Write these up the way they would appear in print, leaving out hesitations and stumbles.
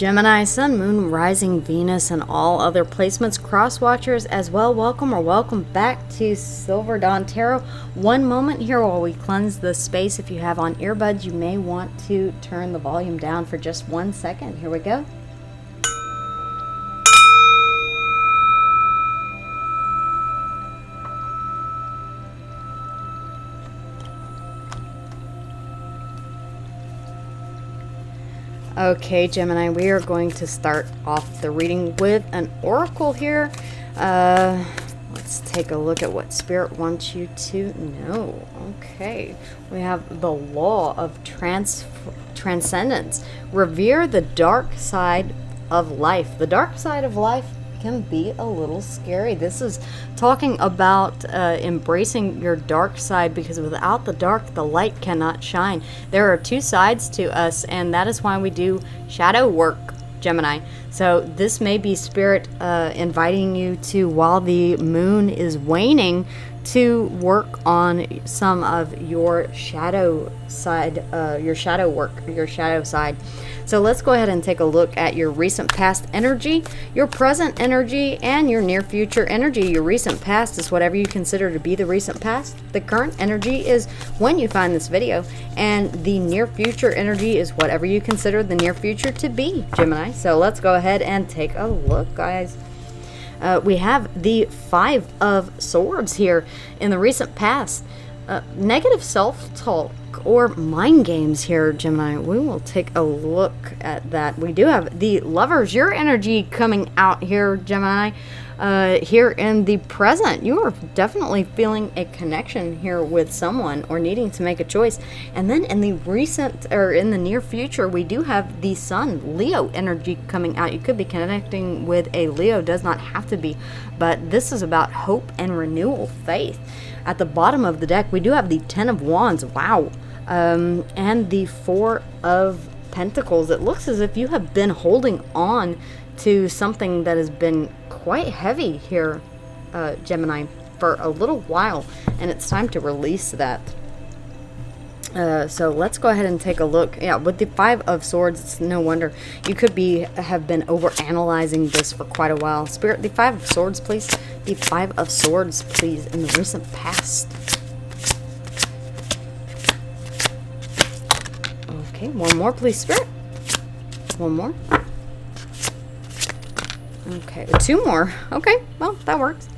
Gemini, Sun, Moon, Rising, Venus, and all other placements, cross watchers as well. Welcome back to Silver Dawn Tarot. One moment here while we cleanse the space. If you have on earbuds, you may want to turn the volume down for just 1 second. Here we go. Okay, Gemini, we are going to start off the reading with an oracle here. Let's take a look at what Spirit wants you to know. Okay, we have the law of transcendence. Revere the dark side of life. The dark side of life can be a little scary. This is talking about embracing your dark side, because without the dark, the light cannot shine. There are two sides to us, and that is why we do shadow work, Gemini. So this may be Spirit inviting you to, while the moon is waning, to work on some of your shadow side, your shadow work, your shadow side. So let's go ahead and take a look at your recent past energy, your present energy, and your near future energy. Your recent past is whatever you consider to be the recent past. The current energy is when you find this video, and the near future energy is whatever you consider the near future to be, Gemini. So let's go ahead and take a look, guys. We have the Five of Swords here in the recent past. Negative self-talk or mind games here, Gemini. We will take a look at that. We do have the Lovers, your energy coming out here, Gemini. Here in the present, you are definitely feeling a connection here with someone or needing to make a choice. And then in the recent, or in the near future, we do have the Sun, Leo energy coming out. You could be connecting with a Leo, does not have to be, but this is about hope and renewal, faith. At the bottom of the deck, we do have the Ten of Wands. Wow. And the Four of Pentacles. It looks as if you have been holding on to something that has been quite heavy here, Gemini, for a little while, and it's time to release that. So let's go ahead and take a look. Yeah, with the Five of Swords, it's no wonder you could have been over analyzing this for quite a while. Spirit, the Five of Swords, please. The Five of Swords, please, in the recent past. Okay, one more, please, Spirit. One more. Okay, two more. Okay, well, that works.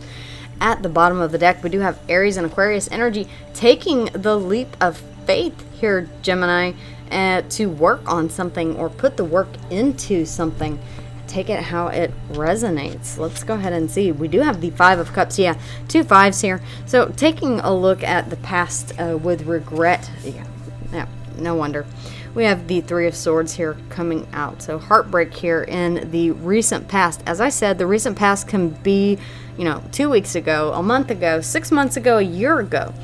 At the bottom of the deck, we do have Aries and Aquarius energy taking the leap of faith here, Gemini, to work on something or put the work into something. Take it how it resonates. Let's go ahead and see. We do have the Five of Cups. Yeah, two fives here. So taking a look at the past with regret. Yeah, no wonder. We have the Three of Swords here coming out. So heartbreak here in the recent past. As I said, the recent past can be, 2 weeks ago, a month ago, 6 months ago, a year ago.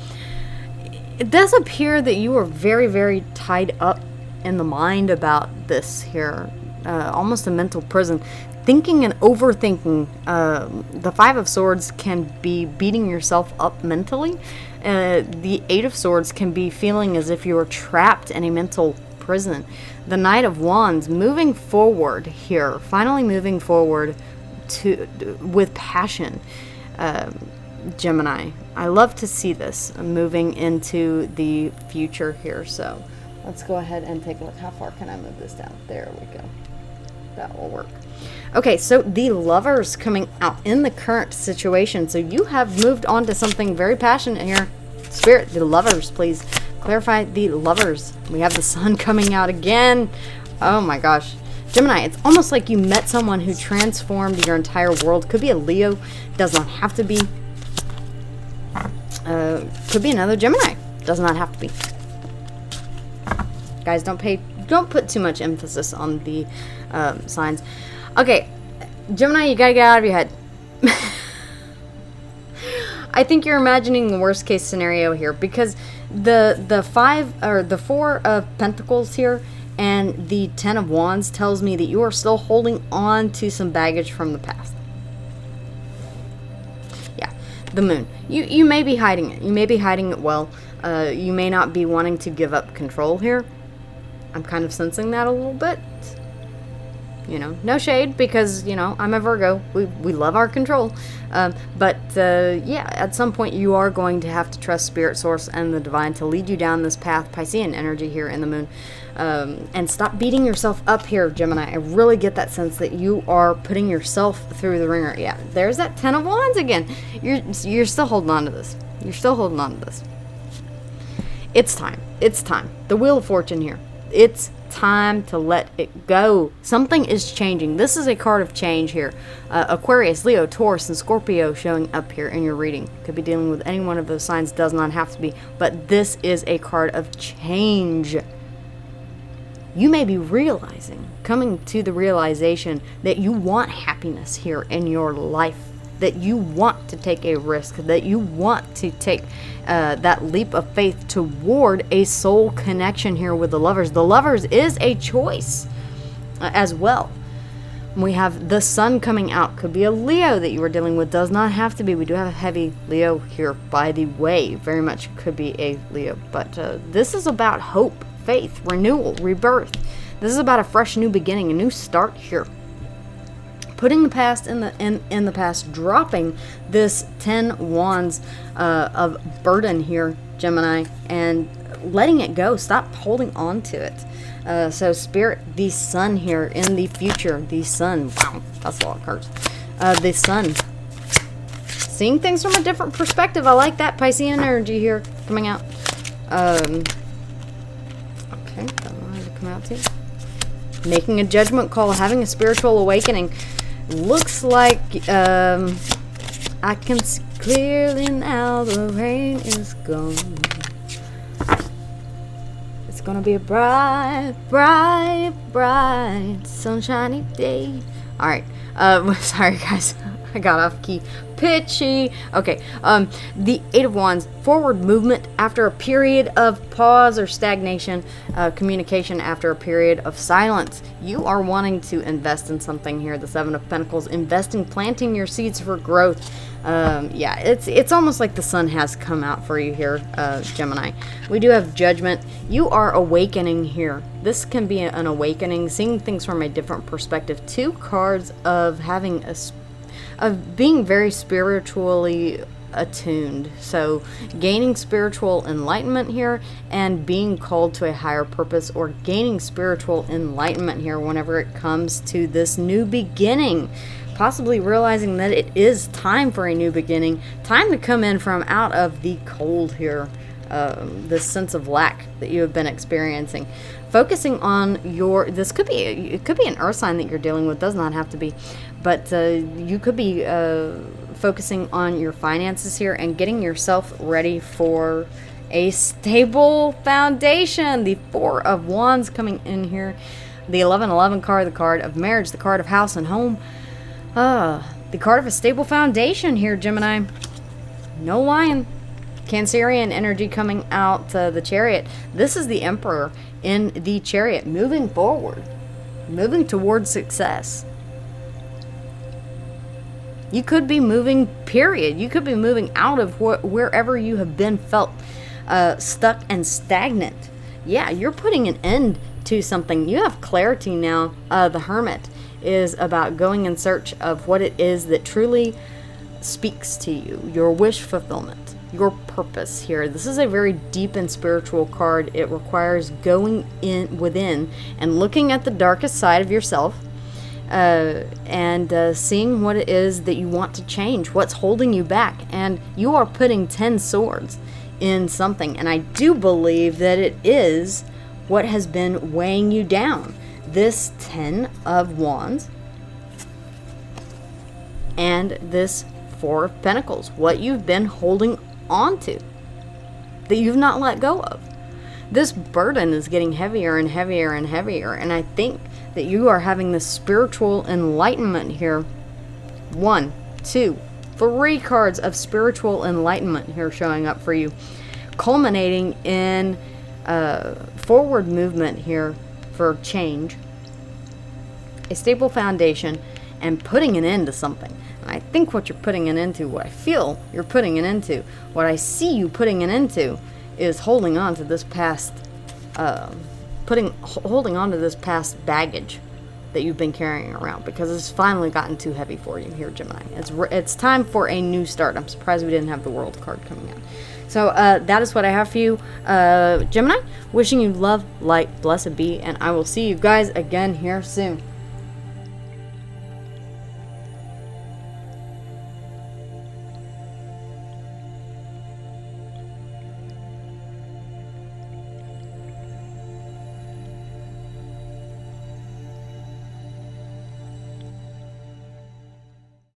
It does appear that you are very, very tied up in the mind about this here. Almost a mental prison. Thinking and overthinking. The Five of Swords can be beating yourself up mentally. The Eight of Swords can be feeling as if you are trapped in a mental prison. The Knight of Wands, moving forward here, finally moving forward with passion, Gemini. I love to see this moving into the future here. So let's go ahead and take a look. How far can I move this down? There we go. That will work. Okay, so the Lovers coming out in the current situation. So you have moved on to something very passionate here. Spirit, the Lovers, please. Clarify the Lovers. We have the Sun coming out again. Oh my gosh. Gemini, it's almost like you met someone who transformed your entire world. Could be a Leo. Does not have to be. Could be another Gemini. Does not have to be. Guys, don't put too much emphasis on the signs. Okay, Gemini, you gotta get out of your head. I think you're imagining the worst case scenario here, because the Four of Pentacles here and the Ten of Wands tells me that you are still holding on to some baggage from the past. Yeah, the Moon. You may be hiding it. You may be hiding it well. You may not be wanting to give up control here. I'm kind of sensing that a little bit. No shade, because, I'm a Virgo. We love our control. But yeah, at some point you are going to have to trust Spirit, Source, and the Divine to lead you down this path, Piscean energy here in the moon. And stop beating yourself up here, Gemini. I really get that sense that you are putting yourself through the ringer. Yeah, there's that 10 of Wands again. You're still holding on to this. You're still holding on to this. It's time. It's time. The Wheel of Fortune here. It's time to let it go. Something is changing. This is a card of change here. Aquarius, Leo, Taurus, and Scorpio showing up here in your reading. Could be dealing with any one of those signs. Does not have to be. But this is a card of change. You may be coming to the realization that you want happiness here in your life. That you want to take a risk, that you want to take that leap of faith toward a soul connection here with the Lovers. The Lovers is a choice as well. We have the Sun coming out. Could be a Leo that you are dealing with. Does not have to be. We do have a heavy Leo here, by the way. Very much could be a Leo. But this is about hope, faith, renewal, rebirth. This is about a fresh new beginning, a new start here. Putting the past in the past, dropping this 10 wands of burden here, Gemini, and letting it go. Stop holding on to it. So Spirit, the Sun here in the future, the Sun. Wow, that's a lot of cards. The Sun. Seeing things from a different perspective. I like that Piscean energy here coming out. Okay, don't know how to come out to. Making a judgment call, having a spiritual awakening. Looks like I can see clearly now the rain is gone. It's gonna be a bright, bright, bright, sunshiny day. Alright, sorry guys, I got off key. Pitchy. Okay, the Eight of Wands, forward movement after a period of pause or stagnation, communication after a period of silence. You are wanting to invest in something here. The Seven of Pentacles, investing, planting your seeds for growth. Yeah, it's almost like the Sun has come out for you here, Gemini. We do have Judgment. You are awakening here. This can be an awakening, seeing things from a different perspective. Two cards of having of being very spiritually attuned. So gaining spiritual enlightenment here and being called to a higher purpose, or gaining spiritual enlightenment here whenever it comes to this new beginning. Possibly realizing that it is time for a new beginning. Time to come in from out of the cold here. This sense of lack that you have been experiencing. Focusing on it could be an earth sign that you're dealing with. Does not have to be. But you could be focusing on your finances here and getting yourself ready for a stable foundation. The Four of Wands coming in here. The 1111 card, the card of marriage, the card of house and home. The card of a stable foundation here, Gemini. No lying. Cancerian energy coming out, the Chariot. This is the Emperor in the Chariot, moving forward, moving towards success. You could be moving, period. You could be moving out of wherever you have been felt stuck and stagnant. Yeah, you're putting an end to something. You have clarity now. The Hermit is about going in search of what it is that truly speaks to you, your wish fulfillment, your purpose here. This is a very deep and spiritual card. It requires going in within and looking at the darkest side of yourself, and seeing what it is that you want to change, what's holding you back. And you are putting 10 swords in something, and I do believe that it is what has been weighing you down. This 10 of Wands and this Four of Pentacles, what you've been holding on to, that you've not let go of. This burden is getting heavier and heavier and heavier, and I think that you are having this spiritual enlightenment here. 1, 2, 3 cards of spiritual enlightenment here showing up for you, culminating in forward movement here for change, a stable foundation, and putting an end to something. And I think what you're putting it into, what I feel you're putting it into, what I see you putting it into, is holding on to this past, holding on to this past baggage, that you've been carrying around, because it's finally gotten too heavy for you here, Gemini. It's time for a new start. I'm surprised we didn't have the World card coming in. So that is what I have for you, Gemini. Wishing you love, light, blessed be, and I will see you guys again here soon.